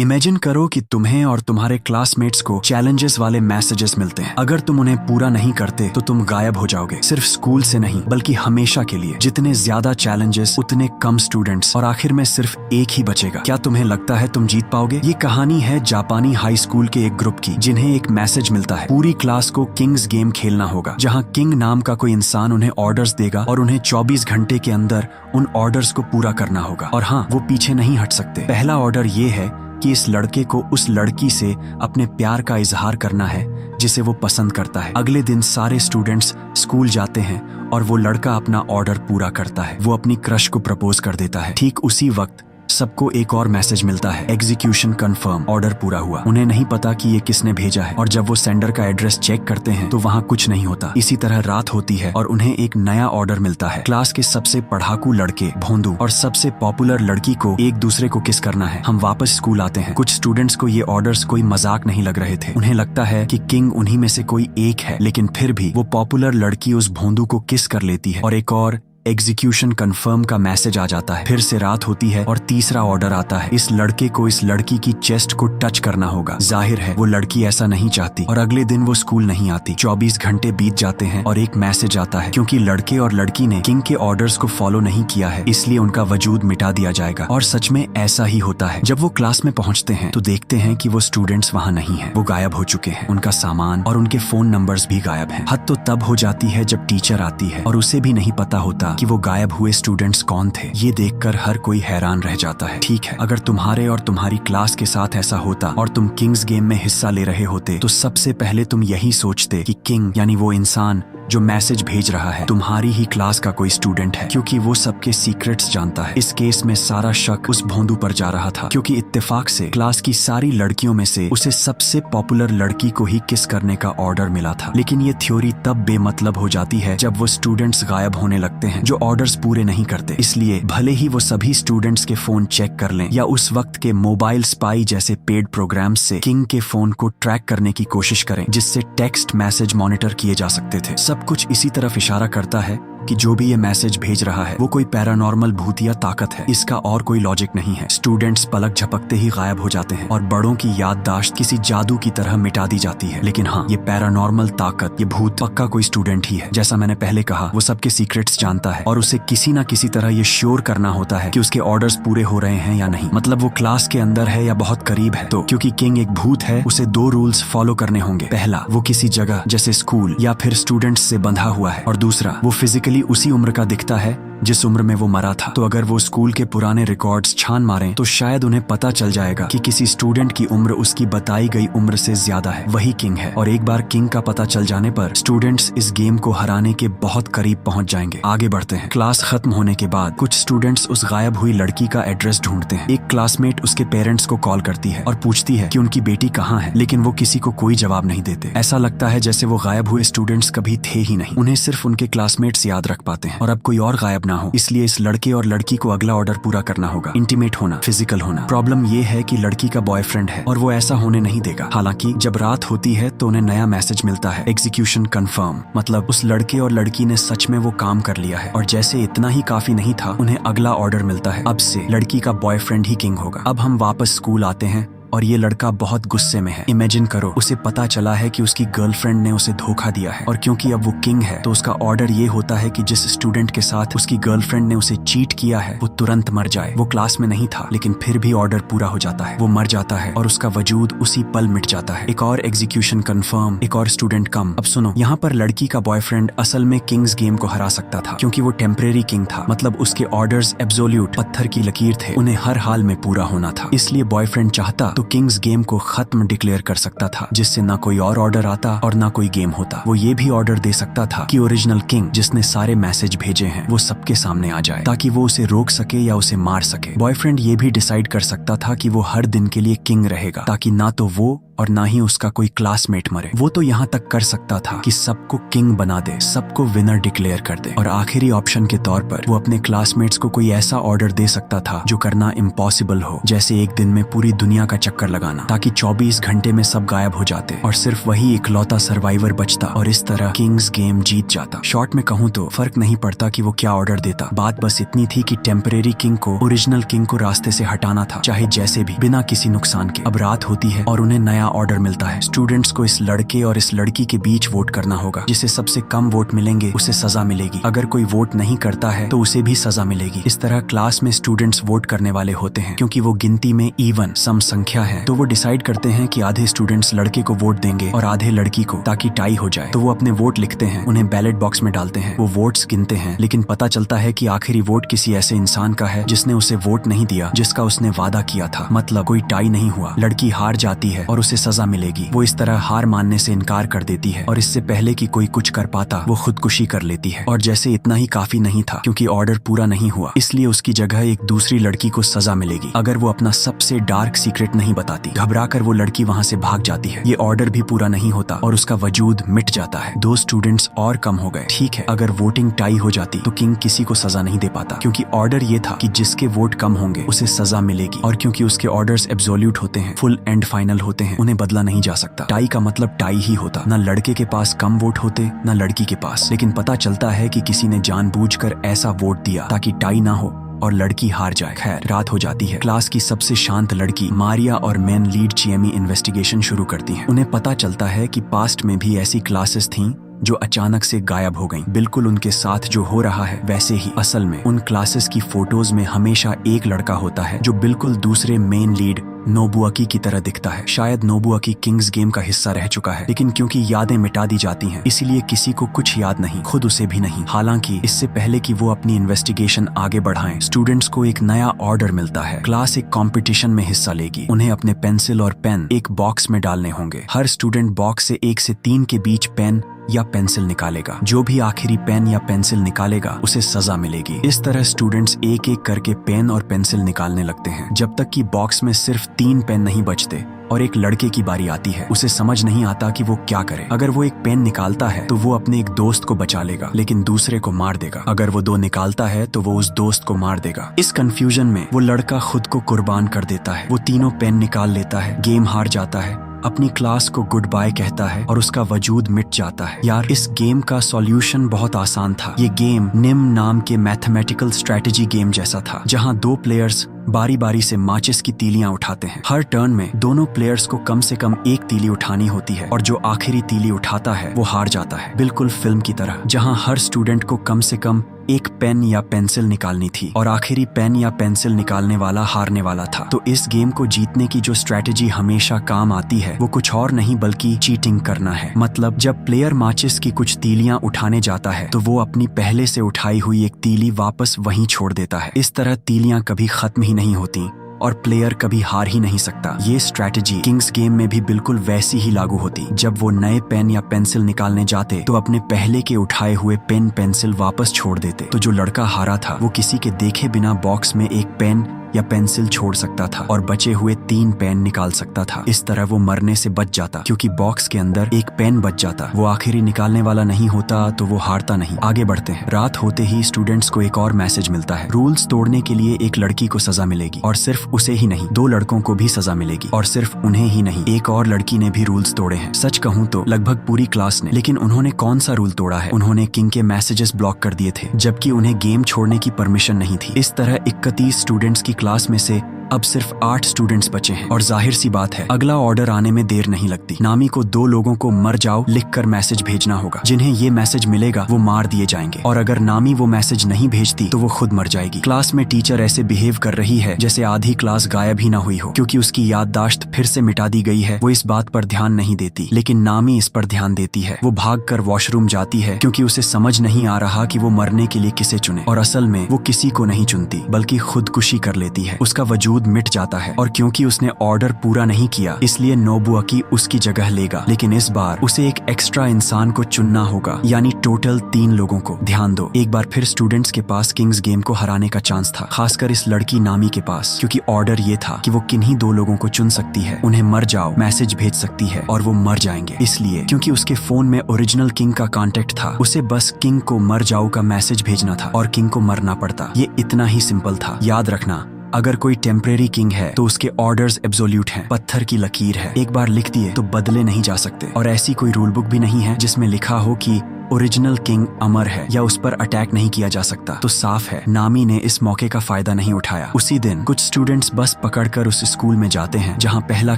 Imagine करो कि तुम्हें और तुम्हारे क्लासमेट्स को चैलेंजेस वाले मैसेजेस मिलते हैं। अगर तुम उन्हें पूरा नहीं करते तो तुम गायब हो जाओगे, सिर्फ स्कूल से नहीं बल्कि हमेशा के लिए। जितने ज्यादा चैलेंजेस उतने कम स्टूडेंट्स और आखिर में सिर्फ एक ही बचेगा। क्या तुम्हें लगता है तुम जीत पाओगे? ये कहानी है जापानी हाई स्कूल के एक ग्रुप की, जिन्हें एक मैसेज मिलता है पूरी क्लास को किंग्स गेम खेलना होगा, जहाँ किंग नाम का कोई इंसान उन्हें ऑर्डर्स देगा और उन्हें 24 घंटे के अंदर उन ऑर्डर्स को पूरा करना होगा। और हाँ, वो पीछे नहीं हट सकते। पहला ऑर्डर ये है कि इस लड़के को उस लड़की से अपने प्यार का इजहार करना है जिसे वो पसंद करता है। अगले दिन सारे स्टूडेंट्स स्कूल जाते हैं और वो लड़का अपना ऑर्डर पूरा करता है। वो अपनी क्रश को प्रपोज कर देता है। ठीक उसी वक्त सबको एक और मैसेज मिलता है, एग्जीक्यूशन कंफर्म, ऑर्डर पूरा हुआ। उन्हें नहीं पता कि ये किसने भेजा है और जब वो सेंडर का एड्रेस चेक करते हैं तो वहाँ कुछ नहीं होता। इसी तरह रात होती है और उन्हें एक नया ऑर्डर मिलता है। क्लास के सबसे पढ़ाकू लड़के भोंदू और सबसे पॉपुलर लड़की को एक दूसरे को किस करना है। हम वापस स्कूल आते हैं। कुछ स्टूडेंट्स को ये ऑर्डर्स कोई मजाक नहीं लग रहे थे। उन्हें लगता है कि किंग उन्हीं में से कोई एक है, लेकिन फिर भी वो पॉपुलर लड़की उस भोंदू को किस कर लेती है और एक और एग्जीक्यूशन कंफर्म का मैसेज आ जाता है। फिर से रात होती है और तीसरा ऑर्डर आता है, इस लड़के को इस लड़की की चेस्ट को टच करना होगा। जाहिर है वो लड़की ऐसा नहीं चाहती और अगले दिन वो स्कूल नहीं आती। 24 घंटे बीत जाते हैं और एक मैसेज आता है, क्योंकि लड़के और लड़की ने किंग के ऑर्डर्स को फॉलो नहीं किया है इसलिए उनका वजूद मिटा दिया जाएगा। और सच में ऐसा ही होता है। जब वो क्लास में पहुंचते हैं तो देखते हैं कि वो स्टूडेंट्स वहाँ नहीं है, वो गायब हो चुके हैं। उनका सामान और उनके फोन नंबर्स भी गायब हैं। हद तो तब हो जाती है जब टीचर आती है और उसे भी नहीं पता होता कि वो गायब हुए स्टूडेंट्स कौन थे। ये देखकर हर कोई हैरान रह जाता है। ठीक है, अगर तुम्हारे और तुम्हारी क्लास के साथ ऐसा होता और तुम किंग्स गेम में हिस्सा ले रहे होते तो सबसे पहले तुम यही सोचते कि किंग यानी वो इंसान जो मैसेज भेज रहा है तुम्हारी ही क्लास का कोई स्टूडेंट है, क्योंकि वो सबके सीक्रेट्स जानता है। इस केस में सारा शक उस भोंदू पर जा रहा था, क्योंकि इत्तेफाक से क्लास की सारी लड़कियों में से उसे सबसे पॉपुलर लड़की को ही किस करने का ऑर्डर मिला था। लेकिन ये थ्योरी तब बेमतलब हो जाती है जब वो स्टूडेंट्स गायब होने लगते हैं जो ऑर्डर्स पूरे नहीं करते। इसलिए भले ही वो सभी स्टूडेंट्स के फोन चेक कर लें या उस वक्त के मोबाइल स्पाई जैसे पेड प्रोग्राम्स से किंग के फोन को ट्रैक करने की कोशिश करें, जिससे टेक्स्ट मैसेज मॉनिटर किए जा सकते थे। सब कुछ इसी तरफ इशारा करता है कि जो भी ये मैसेज भेज रहा है वो कोई पैरानॉर्मल भूतिया ताकत है। इसका और कोई लॉजिक नहीं है। स्टूडेंट्स पलक झपकते ही गायब हो जाते हैं और बड़ों की याददाश्त किसी जादू की तरह मिटा दी जाती है। लेकिन हाँ, ये पैरानॉर्मल ताकत, ये भूत पक्का कोई स्टूडेंट ही है। जैसा मैंने पहले कहा, वो सबके सीक्रेट्स जानता है और उसे किसी ना किसी तरह ये श्योर करना होता है कि उसके ऑर्डर्स पूरे हो रहे हैं या नहीं। मतलब वो क्लास के अंदर है या बहुत करीब है। तो क्योंकि किंग एक भूत है, उसे 2 रूल्स फॉलो करने होंगे। पहला, वो किसी जगह जैसे स्कूल या फिर स्टूडेंट्स से बंधा हुआ है, और दूसरा, वो फिजिकली उसी उम्र का दिखता है जिस उम्र में वो मरा था। तो अगर वो स्कूल के पुराने रिकॉर्ड्स छान मारें तो शायद उन्हें पता चल जाएगा कि किसी स्टूडेंट की उम्र उसकी बताई गई उम्र से ज्यादा है, वही किंग है। और एक बार किंग का पता चल जाने पर स्टूडेंट्स इस गेम को हराने के बहुत करीब पहुंच जाएंगे। आगे बढ़ते हैं। क्लास खत्म होने के बाद कुछ स्टूडेंट्स उस गायब हुई लड़की का एड्रेस ढूंढते हैं। एक क्लासमेट उसके पेरेंट्स को कॉल करती है और पूछती है कि उनकी बेटी कहाँ है, लेकिन वो किसी को कोई जवाब नहीं देते। ऐसा लगता है जैसे वो गायब हुए स्टूडेंट्स कभी थे ही नहीं। उन्हें सिर्फ उनके क्लासमेट्स याद रख पाते हैं और अब कोई और गायब ना हो, इसलिए इस लड़के और लड़की को अगला ऑर्डर पूरा करना होगा। इंटीमेट होना, फिजिकल होना। प्रॉब्लम ये है कि लड़की का बॉयफ्रेंड है और वो ऐसा होने नहीं देगा। हालांकि जब रात होती है तो उन्हें नया मैसेज मिलता है, एग्जीक्यूशन कंफर्म। मतलब उस लड़के और लड़की ने सच में वो काम कर लिया है। और जैसे इतना ही काफी नहीं था, उन्हें अगला ऑर्डर मिलता है, अब से लड़की का बॉयफ्रेंड ही किंग होगा। अब हम वापस स्कूल आते हैं और ये लड़का बहुत गुस्से में है। इमेजिन करो, उसे पता चला है कि उसकी गर्लफ्रेंड ने उसे धोखा दिया है और क्योंकि अब वो किंग है तो उसका ऑर्डर ये होता है कि जिस स्टूडेंट के साथ उसकी गर्लफ्रेंड ने उसे चीट किया है वो तुरंत मर जाए। वो क्लास में नहीं था लेकिन फिर भी ऑर्डर पूरा हो जाता है। वो मर जाता है और उसका वजूद उसी पल मिट जाता है। एक और एग्जीक्यूशन कंफर्म, एक और स्टूडेंट कम। अब सुनो, यहाँ पर लड़की का बॉयफ्रेंड असल में किंग्स गेम को हरा सकता था क्योंकि वो टेम्परेरी किंग था। मतलब उसके ऑर्डर्स एब्सोल्यूट पत्थर की लकीर थे, उन्हें हर हाल में पूरा होना था। इसलिए बॉयफ्रेंड चाहता तो किंग्स गेम को खत्म डिक्लेयर कर सकता था, जिससे ना कोई और ऑर्डर आता और ना कोई गेम होता। वो ये भी ऑर्डर दे सकता था कि ओरिजिनल किंग जिसने सारे मैसेज भेजे हैं वो सबके सामने आ जाए ताकि वो उसे रोक सके या उसे मार सके। बॉयफ्रेंड ये भी डिसाइड कर सकता था कि वो हर दिन के लिए किंग रहेगा ताकि ना तो वो और ना ही उसका कोई क्लासमेट मरे। वो तो यहाँ तक कर सकता था कि सबको किंग बना दे, सबको विनर डिक्लेयर कर दे, और आखिरी ऑप्शन के तौर पर वो अपने क्लासमेट्स को कोई ऐसा ऑर्डर दे सकता था जो करना इम्पॉसिबल हो, जैसे एक दिन में पूरी दुनिया का चक्कर लगाना, ताकि 24 घंटे में सब गायब हो जाते और सिर्फ वही इकलौता सर्वाइवर बचता, और इस तरह किंग्स गेम जीत जाता। शॉर्ट में कहूँ तो फर्क नहीं पड़ता कि वो क्या ऑर्डर देता, बात बस इतनी थी कि टेम्परेरी किंग को ओरिजिनल किंग को रास्ते से हटाना था, चाहे जैसे भी, बिना किसी नुकसान के। अब रात होती है और उन्हें नया ऑर्डर मिलता है। स्टूडेंट्स को इस लड़के और इस लड़की के बीच वोट करना होगा। जिसे सबसे कम वोट मिलेंगे उसे सजा मिलेगी। अगर कोई वोट नहीं करता है तो उसे भी सजा मिलेगी। इस तरह क्लास में स्टूडेंट्स वोट करने वाले होते हैं। क्योंकि वो गिनती में इवन सम संख्या है, तो वो डिसाइड करते हैं कि आधे स्टूडेंट्स लड़के को वोट देंगे और आधे लड़की को, ताकि टाई हो जाए। तो वो अपने वोट लिखते हैं, उन्हें बैलेट बॉक्स में डालते हैं, वो वोट्स गिनते हैं, लेकिन पता चलता है कि आखिरी वोट किसी ऐसे इंसान का है जिसने उसे वोट नहीं दिया जिसका उसने वादा किया था। मतलब कोई टाई नहीं हुआ, लड़की हार जाती है और उसे सजा मिलेगी। वो इस तरह हार मानने से इनकार कर देती है और इससे पहले कि कोई कुछ कर पाता वो खुदकुशी कर लेती है। और जैसे इतना ही काफी नहीं था, क्योंकि ऑर्डर पूरा नहीं हुआ, इसलिए उसकी जगह एक दूसरी लड़की को सजा मिलेगी अगर वो अपना सबसे डार्क सीक्रेट नहीं बताती। घबराकर वो लड़की वहाँ से भाग जाती है। ये ऑर्डर भी पूरा नहीं होता और उसका वजूद मिट जाता है। 2 स्टूडेंट्स और कम हो गए। ठीक है, अगर वोटिंग टाई हो जाती तो किंग किसी को सजा नहीं दे पाता, क्योंकि ऑर्डर ये था कि जिसके वोट कम होंगे उसे सजा मिलेगी। और क्योंकि उसके ऑर्डर्स एब्सोल्यूट होते हैं, फुल एंड फाइनल होते हैं, उन्हें बदला नहीं जा सकता। टाई का मतलब टाई ही होता, न लड़के के पास कम वोट होते न लड़की के पास। लेकिन पता चलता है कि किसी ने जानबूझकर ऐसा वोट दिया ताकि टाई ना हो और लड़की हार जाए। खैर, रात हो जाती है। क्लास की सबसे शांत लड़की मारिया और मेन लीड चीएमी इन्वेस्टिगेशन शुरू करती हैं। उन्हें पता चलता है कि पास्ट में भी ऐसी क्लासेस थीं जो अचानक से गायब हो गईं। बिल्कुल उनके साथ जो हो रहा है वैसे ही। असल में उन क्लासेस की फोटोज में हमेशा एक लड़का होता है जो बिल्कुल दूसरे मेन लीड नोबुआकी की तरह दिखता है। शायद नोबुआकी किंग्स गेम का हिस्सा रह चुका है, लेकिन क्योंकि यादें मिटा दी जाती हैं, इसीलिए किसी को कुछ याद नहीं, खुद उसे भी नहीं। हालांकि इससे पहले कि वो अपनी इन्वेस्टिगेशन आगे बढ़ाएं, स्टूडेंट्स को एक नया ऑर्डर मिलता है। क्लास एक कंपटीशन में हिस्सा लेगी। उन्हें अपने पेंसिल और पेन एक बॉक्स में डालने होंगे। हर स्टूडेंट बॉक्स से 1 से 3 के बीच पेन या पेंसिल निकालेगा। जो भी आखिरी पेन या पेंसिल निकालेगा उसे सजा मिलेगी। इस तरह स्टूडेंट्स एक एक करके पेन और पेंसिल निकालने लगते हैं, जब तक कि बॉक्स में सिर्फ 3 पेन नहीं बचते और एक लड़के की बारी आती है। उसे समझ नहीं आता कि वो क्या करे। अगर वो एक पेन निकालता है तो वो अपने एक दोस्त को बचा लेगा, लेकिन दूसरे को मार देगा। अगर वो 2 निकालता है तो वो उस दोस्त को मार देगा। इस कंफ्यूजन में वो लड़का खुद को कुर्बान कर देता है। वो तीनों पेन निकाल लेता है, गेम हार जाता है, अपनी क्लास को गुड बाय कहता है और उसका वजूद मिट जाता है। यार, इस गेम का सॉल्यूशन बहुत आसान था। ये गेम निम नाम के मैथमेटिकल स्ट्रेटेजी गेम जैसा था, जहां 2 प्लेयर्स बारी बारी से माचिस की तीलियां उठाते हैं। हर टर्न में दोनों प्लेयर्स को कम से कम एक तीली उठानी होती है और जो आखिरी तीली उठाता है वो हार जाता है। बिल्कुल फिल्म की तरह, जहां हर स्टूडेंट को कम से कम एक पेन या पेंसिल निकालनी थी और आखिरी पेन या पेंसिल निकालने वाला हारने वाला था। तो इस गेम को जीतने की जो स्ट्रेटेजी हमेशा काम आती है वो कुछ और नहीं बल्कि चीटिंग करना है। मतलब जब प्लेयर माचिस की कुछ तीलियां उठाने जाता है तो वो अपनी पहले से उठाई हुई एक तीली वापस वहीं छोड़ देता है। इस तरह तीलियां कभी खत्म ही नहीं होती और प्लेयर कभी हार ही नहीं सकता। ये स्ट्रैटेजी किंग्स गेम में भी बिल्कुल वैसी ही लागू होती। जब वो नए पेन या पेंसिल निकालने जाते तो अपने पहले के उठाए हुए पेन पेंसिल वापस छोड़ देते। तो जो लड़का हारा था वो किसी के देखे बिना बॉक्स में एक पेन या पेंसिल छोड़ सकता था और बचे हुए 3 पेन निकाल सकता था। इस तरह वो मरने से बच जाता, क्योंकि बॉक्स के अंदर एक पेन बच जाता। वो आखिरी निकालने वाला नहीं होता तो वो हारता नहीं। आगे बढ़ते हैं। रात होते ही स्टूडेंट्स को एक और मैसेज मिलता है। रूल्स तोड़ने के लिए एक लड़की को सजा मिलेगी और सिर्फ उसे ही नहीं, 2 लड़कों को भी सजा मिलेगी और सिर्फ उन्हें ही नहीं, एक और लड़की ने भी रूल्स तोड़े हैं। सच कहूँ तो लगभग पूरी क्लास ने। लेकिन उन्होंने कौन सा रूल तोड़ा है? उन्होंने किंग के मैसेजेस ब्लॉक कर दिए थे, जबकि उन्हें गेम छोड़ने की परमिशन नहीं थी। इस तरह 31 स्टूडेंट्स की क्लास में से अब सिर्फ 8 स्टूडेंट्स बचे हैं और जाहिर सी बात है अगला ऑर्डर आने में देर नहीं लगती। नामी को 2 लोगों को मर जाओ लिखकर मैसेज भेजना होगा। जिन्हें ये मैसेज मिलेगा वो मार दिए जाएंगे और अगर नामी वो मैसेज नहीं भेजती तो वो खुद मर जाएगी। क्लास में टीचर ऐसे बिहेव कर रही है जैसे आधी क्लास गायब ही ना हुई हो, क्योंकि उसकी याददाश्त फिर से मिटा दी गई है। वो इस बात पर ध्यान नहीं देती, लेकिन नामी इस पर ध्यान देती है। वो भागकर वॉशरूम जाती है क्योंकि उसे समझ नहीं आ रहा कि वो मरने के लिए किसे चुने, और असल में वो किसी को नहीं चुनती बल्कि खुदकुशी कर लेती है। उसका वजूद मिट जाता है और क्योंकि उसने ऑर्डर पूरा नहीं किया इसलिए नोबुआकी उसकी जगह लेगा। लेकिन इस बार उसे एक एक्स्ट्रा इंसान को चुनना होगा, यानी टोटल 3 लोगों को। ध्यान दो, एक बार फिर स्टूडेंट्स के पास किंग्स गेम को हराने का चांस था, खासकर इस लड़की नामी के पास, क्योंकि ऑर्डर ये था कि वो किन्हीं 2 लोगों को चुन सकती है, उन्हें मर जाओ मैसेज भेज सकती है और वो मर जाएंगे। इसलिए क्योंकि उसके फोन में ओरिजिनल किंग का कांटेक्ट था, उसे बस किंग को मर जाओ का मैसेज भेजना था और किंग को मरना पड़ता। ये इतना ही सिंपल था। याद रखना, अगर कोई टेम्परेरी किंग है तो उसके ऑर्डर्स एब्सोल्यूट हैं, पत्थर की लकीर है, एक बार लिख दिए तो बदले नहीं जा सकते। और ऐसी कोई रूल बुक भी नहीं है जिसमें लिखा हो कि ओरिजिनल किंग अमर है या उस पर अटैक नहीं किया जा सकता। तो साफ है नामी ने इस मौके का फायदा नहीं उठाया। उसी दिन कुछ स्टूडेंट्स बस पकड़कर उस स्कूल में जाते हैं जहां पहला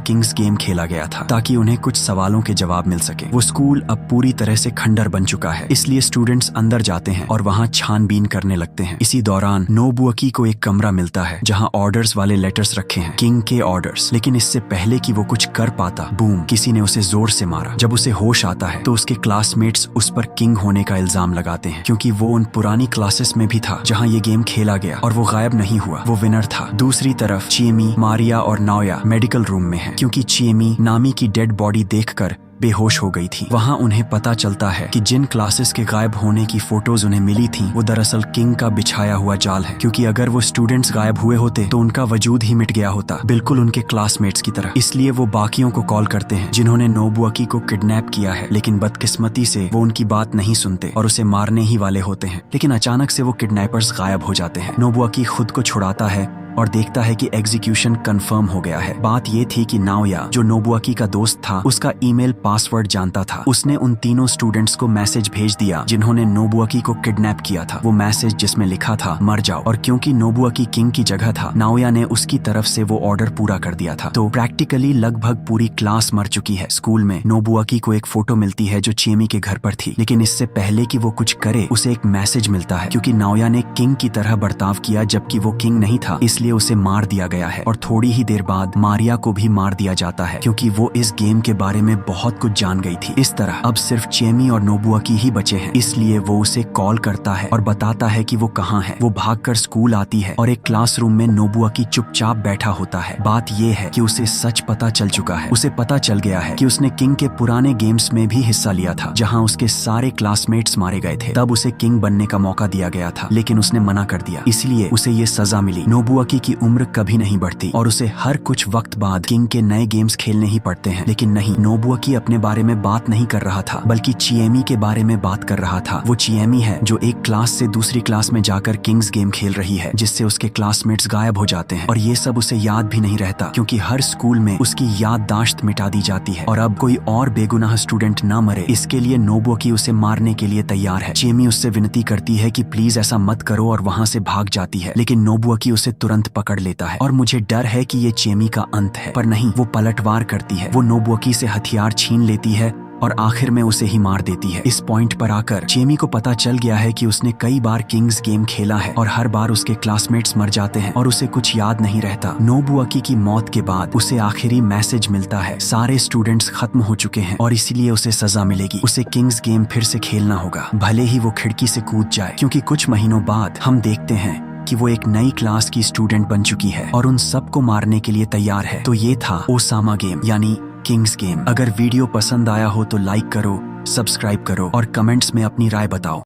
किंग्स गेम खेला गया था, ताकि उन्हें कुछ सवालों के जवाब मिल सके। वो स्कूल अब पूरी तरह से खंडर बन चुका है, इसलिए स्टूडेंट्स अंदर जाते हैं और वहां छानबीन करने लगते हैं। इसी दौरान नोबुअकी को एक कमरा मिलता है जहां ऑर्डर्स वाले लेटर्स रखे हैं, किंग के ऑर्डर्स। लेकिन इससे पहले कि वो कुछ कर पाता, बूम, किसी ने उसे जोर से मारा। जब उसे होश आता है तो उसके क्लासमेट्स उस पर किंग होने का इल्जाम लगाते हैं, क्योंकि वो उन पुरानी क्लासेस में भी था जहां ये गेम खेला गया और वो गायब नहीं हुआ, वो विनर था। दूसरी तरफ चिएमी, मारिया और नाओया मेडिकल रूम में हैं, क्योंकि चिएमी नामी की डेड बॉडी देखकर बेहोश हो गई थी। वहां उन्हें पता चलता है कि जिन क्लासेस के गायब होने की फोटोज उन्हें मिली थी वो दरअसल किंग का बिछाया हुआ जाल है, क्योंकि अगर वो स्टूडेंट्स गायब हुए होते तो उनका वजूद ही मिट गया होता, बिल्कुल उनके क्लासमेट्स की तरह। इसलिए वो बाकियों को कॉल करते हैं जिन्होंने नोबुअकी को किडनैप किया है, लेकिन बदकिस्मती से वो उनकी बात नहीं सुनते और उसे मारने ही वाले होते हैं। लेकिन अचानक से वो किडनैपर्स गायब हो जाते हैं। नोबुअकी खुद को छुड़ाता है और देखता है कि एग्जीक्यूशन कंफर्म हो गया है। बात ये थी कि नाओया, जो नोबुअकी का दोस्त था, उसका ईमेल पासवर्ड जानता था। उसने उन तीनों स्टूडेंट्स को मैसेज भेज दिया जिन्होंने नोबुअकी को किडनैप किया था। वो मैसेज जिसमें लिखा था मर जाओ। और क्योंकि नोबुअकी किंग की जगह था, नाओया ने उसकी तरफ से वो ऑर्डर पूरा कर दिया था। तो प्रैक्टिकली लगभग पूरी क्लास मर चुकी है। स्कूल में नोबुअकी को एक फोटो मिलती है जो चिएमी के घर पर थी, लेकिन इससे पहले कि वो कुछ करे उसे एक मैसेज मिलता है, क्योंकि नाओया ने किंग की तरह बर्ताव किया जबकि वो किंग नहीं था, इसलिए उसे मार दिया गया है। और थोड़ी ही देर बाद मारिया को भी मार दिया जाता है, क्योंकि वो इस गेम के बारे में बहुत कुछ जान गई थी। इस तरह अब सिर्फ चिएमी और नोबुअकी ही बचे हैं, इसलिए वो उसे कॉल करता है और बताता है कि वो कहाँ है। वो भागकर स्कूल आती है और एक क्लासरूम में नोबुअकी चुपचाप बैठा होता है। बात ये है कि उसे सच पता चल चुका है। उसे पता चल गया है कि उसने किंग के पुराने गेम्स में भी हिस्सा लिया था, जहाँ उसके सारे क्लासमेट्स मारे गए थे। तब उसे किंग बनने का मौका दिया गया था, लेकिन उसने मना कर दिया, इसलिए उसे ये सजा मिली। नोबुअकी की उम्र कभी नहीं बढ़ती और उसे हर कुछ वक्त बाद किंग के नए गेम्स खेलने ही पड़ते हैं। लेकिन नहीं, नोबुअकी अपने बारे में बात नहीं कर रहा था, बल्कि चिएमी के बारे में बात कर रहा था। वो चिएमी है जो एक क्लास से दूसरी क्लास में जाकर किंग्स गेम खेल रही है, जिससे उसके क्लासमेट्स गायब हो जाते हैं। और ये सब उसे याद भी नहीं रहता, क्योंकि हर स्कूल में उसकी याददाश्त मिटा दी जाती है। और अब कोई और बेगुनाह स्टूडेंट ना मरे, इसके लिए नोबुअकी उसे मारने के लिए तैयार है। चिएमी उससे विनती करती है कि प्लीज ऐसा मत करो और वहाँ से भाग जाती है, लेकिन नोबुअकी उसे तुरंत पकड़ लेता है। और मुझे डर है कि ये चिएमी का अंत है, पर नहीं, वो पलटवार करती है। वो नोबुअकी से हथियार छीन लेती है और आखिर में उसे ही मार देती है। इस पॉइंट पर आकर चिएमी को पता चल गया है कि उसने कई बार किंग्स गेम खेला है और हर बार उसके क्लासमेट्स मर जाते हैं और उसे कुछ याद नहीं रहता। नोबुअकी की मौत के बाद उसे आखिरी मैसेज मिलता है, सारे स्टूडेंट्स खत्म हो चुके हैं और इसीलिए उसे सजा मिलेगी। उसे किंग्स गेम फिर से खेलना होगा, भले ही वो खिड़की से कूद जाए, क्योंकि कुछ महीनों बाद हम देखते हैं कि वो एक नई क्लास की स्टूडेंट बन चुकी है और उन सबको मारने के लिए तैयार है। तो ये था ओसामा गेम यानी किंग्स गेम। अगर वीडियो पसंद आया हो तो लाइक करो, सब्सक्राइब करो और कमेंट्स में अपनी राय बताओ।